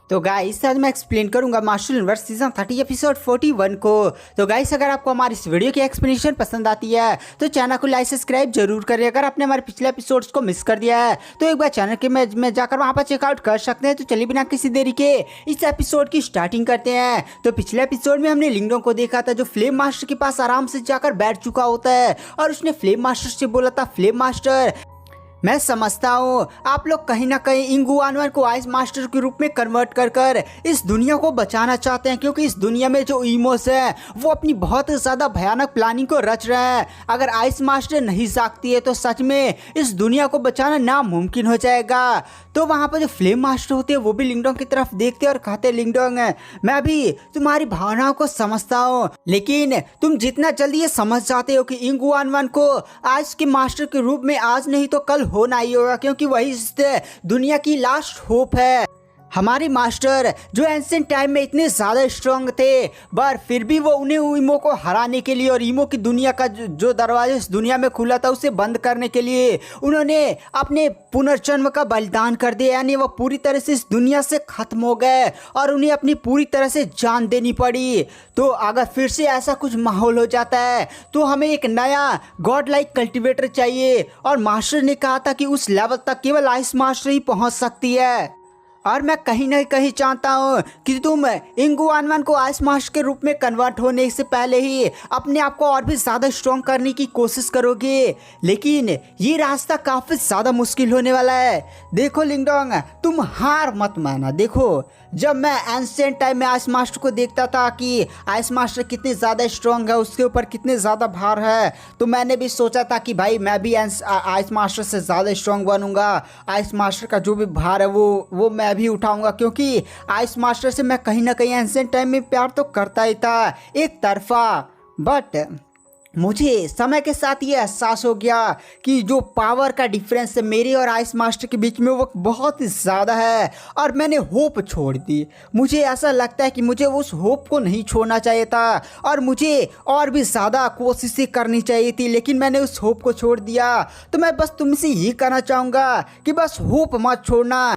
तो गाइस आज मैं एक्सप्लेन करूंगा मास्टर यूनिवर्स सीजन 30 एपिसोड 41 को। तो गाइस अगर आपको हमारी इस वीडियो की एक्सप्लेनेशन पसंद आती है तो चैनल को लाइक सब्सक्राइब जरूर करिए। अगर आपने हमारे पिछले एपिसोड्स को मिस कर दिया है तो एक बार चैनल के में जाकर वहां पर चेकआउट कर सकते हैं। तो चलिए बिना किसी देरी के इस एपिसोड की स्टार्टिंग करते हैं। तो पिछले एपिसोड में हमने लिंगडोंग को देखा था जो फ्लेम मास्टर के पास आराम से जाकर बैठ चुका होता है और उसने फ्लेम मास्टर से बोला था, फ्लेम मास्टर मैं समझता हूँ आप लोग कहीं ना कहीं इंगू वानवन को आइस मास्टर के रूप में कन्वर्ट कर कर इस दुनिया को बचाना चाहते हैं, क्योंकि इस दुनिया में जो इमोस है वो अपनी बहुत ज़्यादा भयानक प्लानिंग को रच रहे हैं। अगर आइस मास्टर नहीं जागती है तो सच में इस दुनिया को बचाना नामुमकिन हो जाएगा। तो वहाँ पर जो फ्लेम मास्टर होते हैं वो भी लिंगडोंग की तरफ देखते और कहते, लिंगडोंग मैं भी तुम्हारी भावनाओं को समझता हूँ, लेकिन तुम जितना जल्दी ये समझ जाते हो कि इंगू वानवन को आज के मास्टर के रूप में आज नहीं तो कल होना ही होगा, क्योंकि वही इस दुनिया की लास्ट होप है। हमारे मास्टर जो एंशिएंट टाइम में इतने ज़्यादा स्ट्रांग थे पर फिर भी वो उन्हें ईमो को हराने के लिए और ईमो की दुनिया का जो दरवाजा इस दुनिया में खुला था उसे बंद करने के लिए उन्होंने अपने पुनर्जन्म का बलिदान कर दिया, यानी वो पूरी तरह से इस दुनिया से खत्म हो गए और उन्हें अपनी पूरी तरह से जान देनी पड़ी। तो अगर फिर से ऐसा कुछ माहौल हो जाता है तो हमें एक नया गॉड लाइक कल्टिवेटर चाहिए, और मास्टर ने कहा था कि उस लेवल तक केवल आइस मास्टर ही पहुंच सकती है। और मैं कहीं ना कहीं चाहता हूँ कि तुम इंगू वानवन को आइस मास्टर के रूप में कन्वर्ट होने से पहले ही अपने आप को और भी ज़्यादा स्ट्रॉन्ग करने की कोशिश करोगे, लेकिन ये रास्ता काफ़ी ज़्यादा मुश्किल होने वाला है। देखो लिंगडोंग तुम हार मत माना। देखो जब मैं एंशिएंट टाइम में आइस मास्टर को देखता था कि आइस मास्टर कितने ज़्यादा स्ट्रॉन्ग है, उसके ऊपर कितने ज़्यादा भार है, तो मैंने भी सोचा था कि भाई मैं भी आइस मास्टर से ज़्यादा स्ट्रॉन्ग बनूंगा। आइस मास्टर का जो भी भार है वो मैं भी उठाऊंगा, क्योंकि आइस मास्टर से मैं कहीं ना कहीं एंशिएंट टाइम में प्यार तो करता ही था एक तरफा। बट मुझे समय के साथ ये एहसास हो गया कि जो पावर का डिफरेंस है मेरे और आइस मास्टर के बीच में वो बहुत ज़्यादा है, और मैंने होप छोड़ दी। मुझे ऐसा लगता है कि मुझे उस होप को नहीं छोड़ना चाहिए था और मुझे और भी ज़्यादा कोशिशें करनी चाहिए थी, लेकिन मैंने उस होप को छोड़ दिया। तो मैं बस तुमसे ये कहना चाहूँगा कि बस होप मत छोड़ना,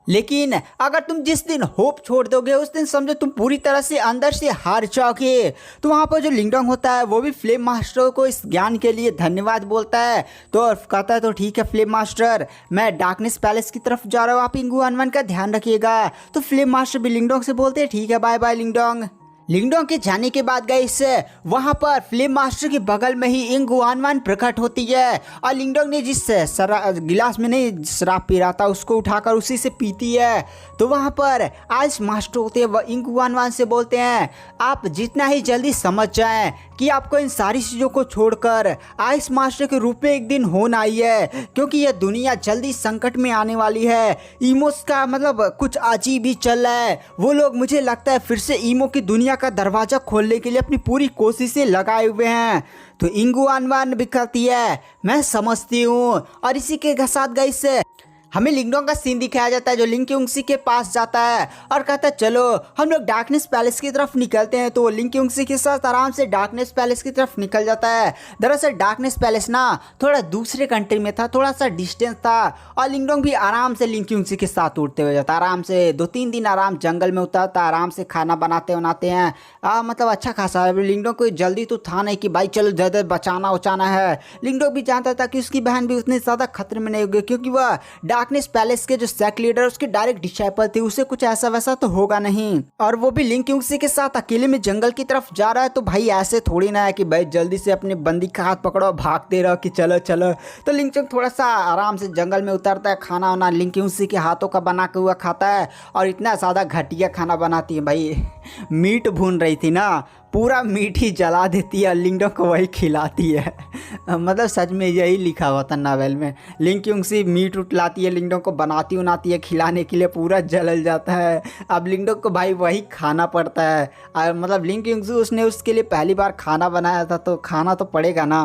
लेकिन अगर तुम जिस दिन होप छोड़ दोगे उस दिन समझो तुम पूरी तरह से अंदर से हार जाओगे। तो वहाँ पर जो लिंगडोंग होता है वो भी फ्लेम मास्टर को इस ज्ञान के लिए धन्यवाद बोलता है। तो कहता है तो ठीक है फ्लेम मास्टर, मैं डार्कनेस पैलेस की तरफ जा रहा हूँ, आप इंगू वानवन का ध्यान रखिएगा। तो फ्लेम मास्टर भी लिंगडोंग से बोलते हैं ठीक है बाय बाय लिंगडोंग। लिंगडोंग के जाने के बाद गाइस वहाँ पर फ्लेम मास्टर के बगल में ही इंगू वानवन प्रकट होती है, और लिंगडोंग ने जिस गिलास में नहीं शराब पी रहा था उसको उठाकर उसी से पीती है। तो वहाँ पर आइस मास्टर होते हैं वह इंगू वानवन से बोलते हैं आप जितना ही जल्दी समझ जाएं कि आपको इन सारी चीज़ों को छोड़कर आइस मास्टर के रूप में एक दिन होना ही है, क्योंकि यह दुनिया जल्दी संकट में आने वाली है। ईमोस का मतलब कुछ अजीब ही चल रहा है। वो लोग मुझे लगता है फिर से ईमो की दुनिया का दरवाज़ा खोलने के लिए अपनी पूरी कोशिशें लगाए हुए हैं। तो इंगू वानवन भी कहती है मैं समझती हूँ, और इसी के साथ गाइस हमें लिंगडोंग का सीन दिखाया जाता है जो लिंग क्यूंगसी के पास जाता है और कहता है चलो हम लोग डार्कनेस पैलेस की तरफ निकलते हैं। तो वो लिंग क्यूंगसी के साथ आराम से डार्कनेस पैलेस की तरफ निकल जाता है। दरअसल डार्कनेस पैलेस ना थोड़ा दूसरे कंट्री में था, थोड़ा सा डिस्टेंस था, और लिंगडोंग भी आराम से लिंग क्यूंगसी के साथ उड़ते हुए जाता है। आराम से 2-3 दिन आराम जंगल में उतरता, आराम से खाना बनाते हैं। मतलब अच्छा खासा है। लिंगडोंग को जल्दी तो था नहीं कि भाई चलो ज़्यादा बचाना उचाना है। लिंगडोंग भी जानता था कि उसकी बहन भी उतनी ज़्यादा खतरे में नहीं होगी, क्योंकि वह डार्कनेस पैलेस के जो सेक लीडर उसके डायरेक्ट डिसाइपल थे, उसे कुछ ऐसा वैसा तो होगा नहीं। और वो भी लिंग क्यूंगसी के साथ अकेले में जंगल की तरफ जा रहा है। तो भाई ऐसे थोड़ी ना है कि भाई जल्दी से अपने बंदी का हाथ पकड़ो भागते रहो कि चलो चलो। तो लिंग क्यूंग थोड़ा सा आराम से जंगल में उतरता है, खाना वाना लिंग क्यूंगसी के हाथों का बना के हुआ खाता है, और इतना ज़्यादा घटिया खाना बनाती है भाई। मीट भून रही थी ना, पूरा मीट ही जला देती है, लिंगडोंग को वही खिलाती है। मतलब सच में यही लिखा हुआ था नावल में। लिंग क्यूंगसी मीट उठ लाती है, लिंगडोंग को बनाती उनाती है खिलाने के लिए, पूरा जल जाता है। अब लिंगडोंग को भाई वही खाना पड़ता है। मतलब लिंग क्यूंगसी उसने उसके लिए पहली बार खाना बनाया था तो खाना तो पड़ेगा ना।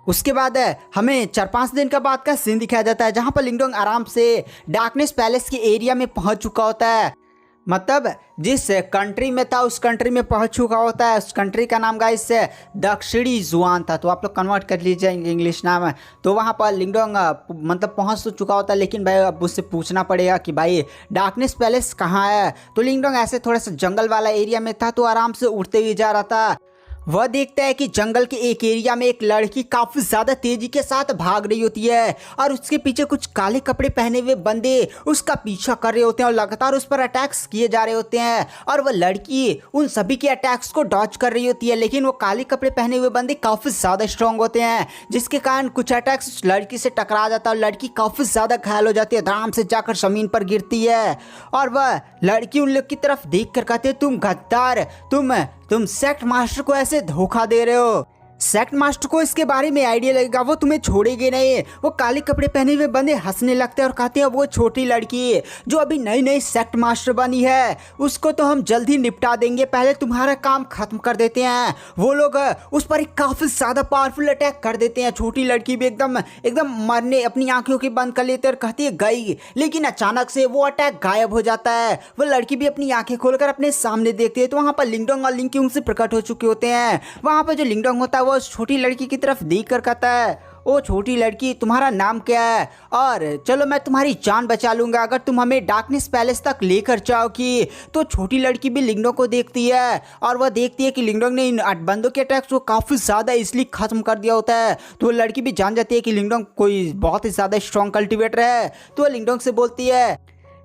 उसके बाद हमें 4-5 दिन का बाद का सीन दिखाया जाता है जहाँ पर लिंगडोंग आराम से डार्कनेस पैलेस के एरिया में पहुँच चुका होता है। मतलब जिस कंट्री में था उस कंट्री में पहुंच चुका होता है। उस कंट्री का नाम गाइस दक्षिणी जुआन था, तो आप लोग कन्वर्ट कर लीजिए इंग्लिश नाम। तो वहाँ पर लिंगडोंग मतलब पहुंच तो चुका होता है, लेकिन भाई अब उससे पूछना पड़ेगा कि भाई डार्कनेस पैलेस कहाँ है। तो लिंगडोंग ऐसे थोड़ा सा जंगल वाला एरिया में था, तो आराम से उड़ते हुए जा रहा था। वह देखता है कि जंगल के एक एरिया में एक लड़की काफी ज्यादा तेजी के साथ भाग रही होती है और उसके पीछे कुछ काले कपड़े पहने हुए बंदे उसका पीछा कर रहे होते हैं और लगातार उस पर अटैक्स किए जा रहे होते हैं। और वह लड़की उन सभी के अटैक्स को डॉज कर रही होती है, लेकिन वो काले कपड़े पहने हुए बंदे काफी ज्यादा स्ट्रांग होते हैं, जिसके कारण कुछ अटैक्स उस लड़की से टकरा जाता है और लड़की काफी ज्यादा घायल हो जाती है, आराम से जाकर जमीन पर गिरती है। और वह लड़की उन लोग की तरफ देख कर कहते, तुम गद्दार, तुम सेक्ट मास्टर को ऐसे धोखा दे रहे हो। सेक्ट मास्टर को इसके बारे में आइडिया लगेगा, वो तुम्हें छोड़ेगी नहीं। वो काले कपड़े पहने हुए बंदे हंसने लगते हैं और कहते हैं वो छोटी लड़की जो अभी नई नई सेक्ट मास्टर बनी है उसको तो हम जल्दी निपटा देंगे, पहले तुम्हारा काम खत्म कर देते हैं। वो लोग उस पर एक काफी ज्यादा पावरफुल अटैक कर देते हैं। छोटी लड़की भी एकदम मरने अपनी आंखों की बंद कर लेते और कहती है गई, लेकिन अचानक से वो अटैक गायब हो जाता है। वो लड़की भी अपनी आंखें खोलकर अपने सामने देखती है, तो वहां पर लिंगडोंग और लिंक्यूंग से प्रकट हो चुके होते हैं। वहां पर जो लिंगडोंग होता है वो छोटी लड़की की तरफ देख कर कहता है, ओ छोटी लड़की तुम्हारा नाम क्या है, और चलो मैं तुम्हारी जान बचा लूंगा अगर तुम हमें डार्कनेस पैलेस तक लेकर जाओगी। तो छोटी लड़की भी लिंगडोंग को देखती है और वह देखती है कि लिंगडोंग ने इन बंदों के अटैक्स को काफ़ी ज़्यादा इसलिए ख़त्म कर दिया होता है। तो वो लड़की भी जान जाती है कि लिंगडोंग कोई बहुत ही ज़्यादा स्ट्रॉन्ग कल्टिवेटर है। तो वो लिंगडोंग से बोलती है,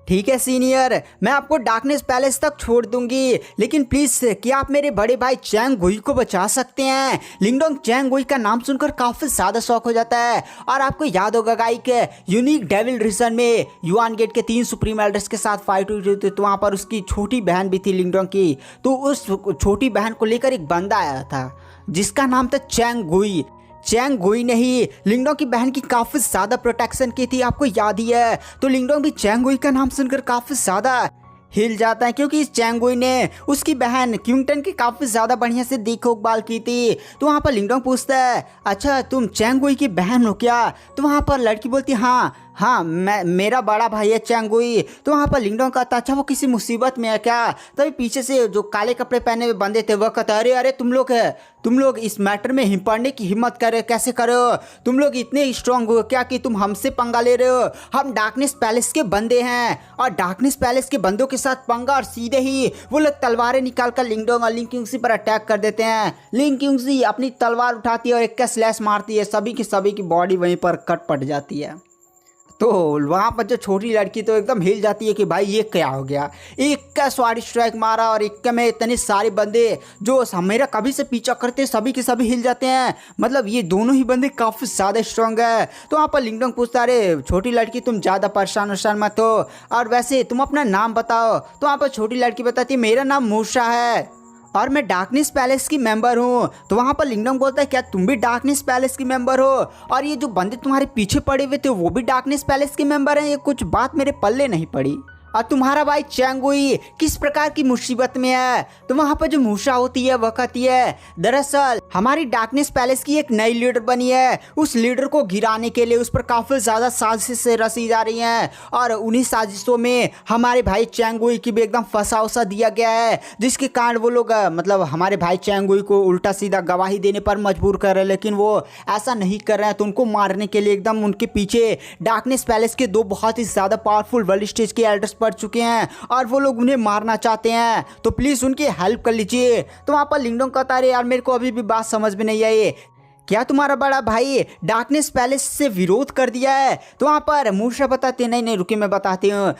ठीक है सीनियर, मैं आपको डार्कनेस पैलेस तक छोड़ दूंगी, लेकिन प्लीज क्या आप मेरे बड़े भाई चैंग गुई को बचा सकते हैं। लिंगडोंग चैंग गुई का नाम सुनकर काफी ज्यादा शौक हो जाता है। और आपको याद होगा गाई के यूनिक डेविल रीजन में युआन गेट के 3 सुप्रीम एल्डर्स के साथ फाइट हुई थी, तो वहां पर उसकी छोटी बहन भी थी लिंगडोंग की। तो उस छोटी बहन को लेकर एक बंदा आया था जिसका नाम था चैंग गुई। चैंग गुई ने ही लिंगडोंग की बहन की काफी ज्यादा प्रोटेक्शन की थी, आपको याद ही है। तो लिंगडोंग भी चैंग गुई का नाम सुनकर काफी ज्यादा हिल जाता है, क्योंकि इस चैंग गुई ने उसकी बहन क्विंगटन की काफी ज्यादा बढ़िया से देखभाल की थी। तो वहाँ पर लिंगडोंग पूछता है, अच्छा तुम चैंग गुई की बहन हो क्या? तो वहाँ पर लड़की बोलती हाँ मेरा बड़ा भाई है चैंग गुई। तो वहाँ पर लिंगडोंग कहता, अच्छा वो किसी मुसीबत में है क्या? तभी पीछे से जो काले कपड़े पहने हुए बंदे थे वह कहता, अरे तुम लोग इस मैटर में पड़ने की हिम्मत कैसे करे हो? तुम लोग इतने स्ट्रांग हो क्या कि तुम हमसे पंगा ले रहे हो? हम डार्कनेस पैलेस के बंदे हैं और डार्कनेस पैलेस के बंदों के साथ पंगा, और सीधे ही वो लोग तलवारें निकाल कर लिंगडोंग और लिंक्यूंगसी पर अटैक कर देते हैं। लिंक्यूंगसी अपनी तलवार उठाती है और एक का स्लैश मारती है, सभी की बॉडी वहीं पर कट पट जाती है। तो वहाँ पर जो छोटी लड़की तो एकदम हिल जाती है कि भाई ये क्या हो गया, एक का स्वाड स्ट्राइक मारा और एक में इतने सारे बंदे जो मेरा कभी से पीछा करते सभी के सभी हिल जाते हैं। मतलब ये दोनों ही बंदे काफ़ी ज़्यादा स्ट्रांग है। तो वहाँ पर लिंगडोंग पूछता, अरे छोटी लड़की तुम ज़्यादा परेशान मत हो, और वैसे तुम अपना नाम बताओ। तो वहाँ पर छोटी लड़की बताती है, मेरा नाम मूषा है और मैं डार्कनेस पैलेस की मेंबर हूँ। तो वहाँ पर लिंगडोंग बोलता है, क्या तुम भी डार्कनेस पैलेस की मेंबर हो? और ये जो बंदे तुम्हारे पीछे पड़े हुए थे वो भी डार्कनेस पैलेस के मेंबर हैं? ये कुछ बात मेरे पल्ले नहीं पड़ी। और तुम्हारा भाई चैंग गुई किस प्रकार की मुसीबत में है? तो वहाँ पर जो मूषा होती है वह कहती है, दरअसल हमारी डार्कनेस पैलेस की एक नई लीडर बनी है, उस लीडर को गिराने के लिए उस पर काफ़ी ज़्यादा साजिशें रची जा रही हैं, और उन्हीं साजिशों में हमारे भाई चैंग गुई की भी एकदम फंसा दिया गया है, जिसके कारण वो लोग मतलब हमारे भाई चैंग गुई को उल्टा सीधा गवाही देने पर मजबूर कर रहे हैं, लेकिन वो ऐसा नहीं कर रहे हैं। तो उनको मारने के लिए एकदम उनके पीछे डार्कनेस पैलेस के 2 बहुत ही ज़्यादा पावरफुल वर्ल्ड स्टेज के एल्डर्स पड़ चुके हैं और वो लोग उन्हें मारना चाहते हैं, तो प्लीज उनकी हेल्प कर लीजिए। तो वहां पर लिंगडोंग कहता है, यार मेरे को अभी भी बात समझ में नहीं आई, क्या तुम्हारा बड़ा भाई डार्कनेस पैलेस से विरोध कर दिया है? तो वहां पर मूषा बताते, नहीं रुकिए मैं बताती हूँ।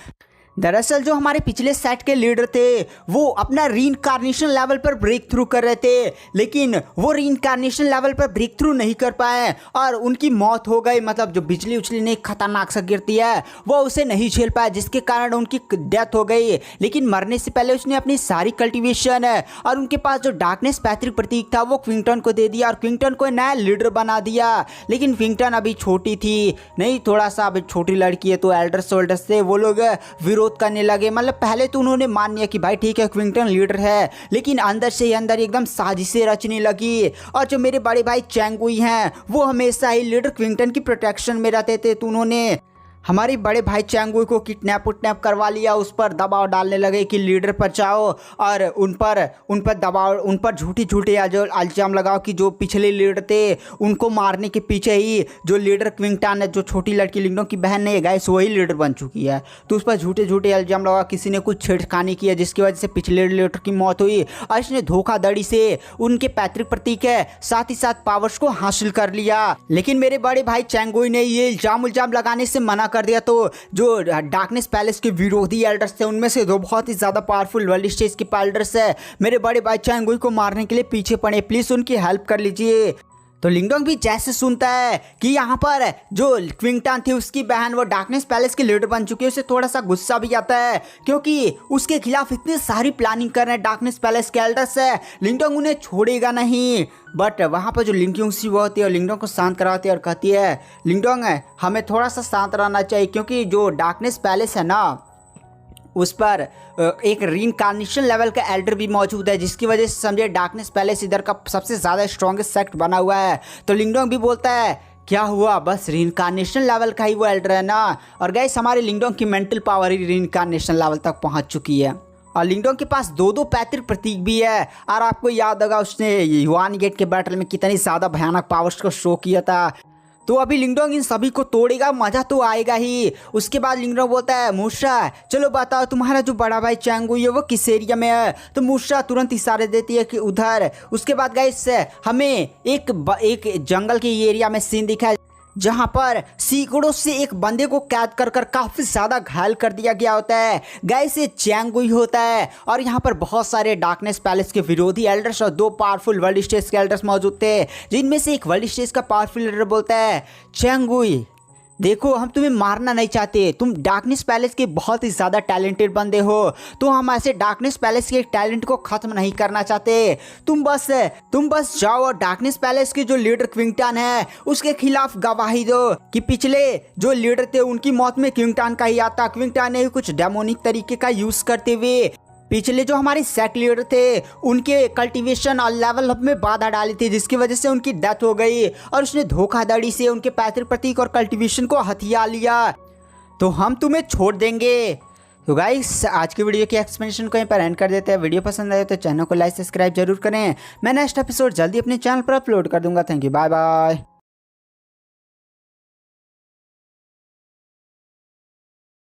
दरअसल जो हमारे पिछले सेट के लीडर थे वो अपना रीइंकार्नेशन लेवल पर ब्रेक थ्रू कर रहे थे, लेकिन वो रीइंकार्नेशन लेवल पर ब्रेक थ्रू नहीं कर पाए और उनकी मौत हो गई। मतलब जो बिजली उछली नहीं खतरनाक सा गिरती है वो उसे नहीं झेल पाया, जिसके कारण उनकी डेथ हो गई। लेकिन मरने से पहले उसने अपनी सारी कल्टीवेशन और उनके पास जो डार्कनेस पैतृक प्रतीक था वो क्विंगटन को दे दिया और क्विंगटन को नया लीडर बना दिया। लेकिन क्विंगटन अभी छोटी थी, नहीं थोड़ा सा अभी छोटी लड़की है, तो एल्डर्स वोल्डर्स से वो लोग विरोध करने लगे। मतलब पहले तो उन्होंने मान लिया कि भाई ठीक है क्विंगटन लीडर है, लेकिन अंदर से ही अंदर एकदम साजिशें रचने लगी। और जो मेरे बड़े भाई चैंग गुई हैं वो हमेशा ही लीडर क्विंगटन की प्रोटेक्शन में रहते थे, तो उन्होंने हमारी बड़े भाई चैंगुई को किडनैप उडनैप करवा लिया, उस पर दबाव डालने लगे कि लीडर पर जाओ और उन पर दबाव, उन पर झूठी जो इल्ज़ाम लगाओ कि जो पिछले लीडर थे उनको मारने के पीछे ही जो लीडर क्विंगटान है, जो छोटी लड़की लिंगडोंग की बहन है गाइस, वही लीडर बन चुकी है। तो उस पर झूठे इल्ज़ाम लगा, किसी ने कुछ छेड़खानी किया जिसकी वजह से पिछले लीडर की मौत हुई और इसने धोखाधड़ी से उनके पैतृक प्रतीक है साथ ही साथ पावर्स को हासिल कर लिया। लेकिन मेरे बड़े भाई चैंगुई ने ये इल्ज़ाम लगाने से मना कर दिया। तो जो डार्कनेस पैलेस के विरोधी एल्डर्स थे उनमें से दो बहुत ही ज़्यादा पावरफुल वर्ल्ड स्टेज के एल्डर्स है मेरे बड़े भाई चैंगुई को मारने के लिए पीछे पड़े, प्लीज़ उनकी हेल्प कर लीजिए। तो लिंगडोंग भी जैसे सुनता है कि यहाँ पर जो क्विंगटान थी उसकी बहन वो डार्कनेस पैलेस की लीडर बन चुकी है, उसे थोड़ा सा गुस्सा भी आता है क्योंकि उसके खिलाफ इतनी सारी प्लानिंग कर रहे हैं डार्कनेस पैलेस के एल्डर्स है। लिंगडोंग उन्हें छोड़ेगा नहीं। बट वहाँ पर जो लिंगक्यूंग सी वो होती है और लिंगडोंग को शांत कराती है और कहती है लिंगडोंग हमें थोड़ा सा शांत रहना चाहिए क्योंकि जो डार्कनेस पैलेस है ना उस पर एक रीइंकार्नेशन लेवल का एल्डर भी मौजूद है, जिसकी वजह से समझे डार्कनेस पैलेस इधर का सबसे ज़्यादा स्ट्रॉन्गेस्ट सेक्ट बना हुआ है। तो लिंगडोंग भी बोलता है क्या हुआ, बस रीइंकार्नेशन लेवल का ही वो एल्डर है ना। और गाइस हमारे लिंगडोंग की मेंटल पावर ही रीइंकार्नेशन लेवल तक पहुंच चुकी है और लिंगडोंग के पास दो पैतृक प्रतीक भी है। और आपको याद होगा उसने युआन गेट के बैटल में कितनी ज़्यादा भयानक पावर्स को शो किया था। तो अभी लिंगडोंग इन सभी को तोड़ेगा, मजा तो आएगा ही। उसके बाद लिंगडोंग बोलता है मूशा चलो बताओ तुम्हारा जो बड़ा भाई चैंगुई है वो किस एरिया में है। तो मूशा तुरंत इशारे देती है कि उधर। उसके बाद गाइस हमें एक जंगल के एरिया में सीन दिखा है जहाँ पर सैकड़ों से एक बंदे को कैद कर काफ़ी ज़्यादा घायल कर दिया गया होता है। गाइस ये चैंगुई होता है और यहाँ पर बहुत सारे डार्कनेस पैलेस के विरोधी एल्डर्स और दो पावरफुल वर्ल्ड स्टेज के एल्डर्स मौजूद थे, जिनमें से एक वर्ल्ड स्टेज का पावरफुल एल्डर बोलता है चैंगुई देखो हम तुम्हें मारना नहीं चाहते, तुम डार्कनेस पैलेस के बहुत ही ज़्यादा टैलेंटेड बंदे हो, तो हम ऐसे डार्कनेस पैलेस के टैलेंट को ख़त्म नहीं करना चाहते। तुम बस जाओ और डार्कनेस पैलेस के जो लीडर क्विंगटान है उसके खिलाफ गवाही दो कि पिछले जो लीडर थे उनकी मौत में क्विंगटान का ही आता। क्विंगटान ने कुछ डेमोनिक तरीके का यूज़ करते हुए पिछले जो हमारे सेक्ट लीडर थे उनके कल्टीवेशन और लेवल अप में बाधा डाली थी, जिसकी वजह से उनकी डेथ हो गई और उसने धोखाधड़ी से उनके पैतृक प्रतीक और कल्टीवेशन को हथिया लिया। तो हम तुम्हें छोड़ देंगे। तो गाइस आज की वीडियो की एक्सप्लेनेशन को यहीं पर एंड कर देते हैं। वीडियो पसंद आए तो चैनल को लाइक सब्सक्राइब जरूर करें। मैं नेक्स्ट एपिसोड जल्दी अपने चैनल पर अपलोड कर दूंगा। Thank you, bye bye.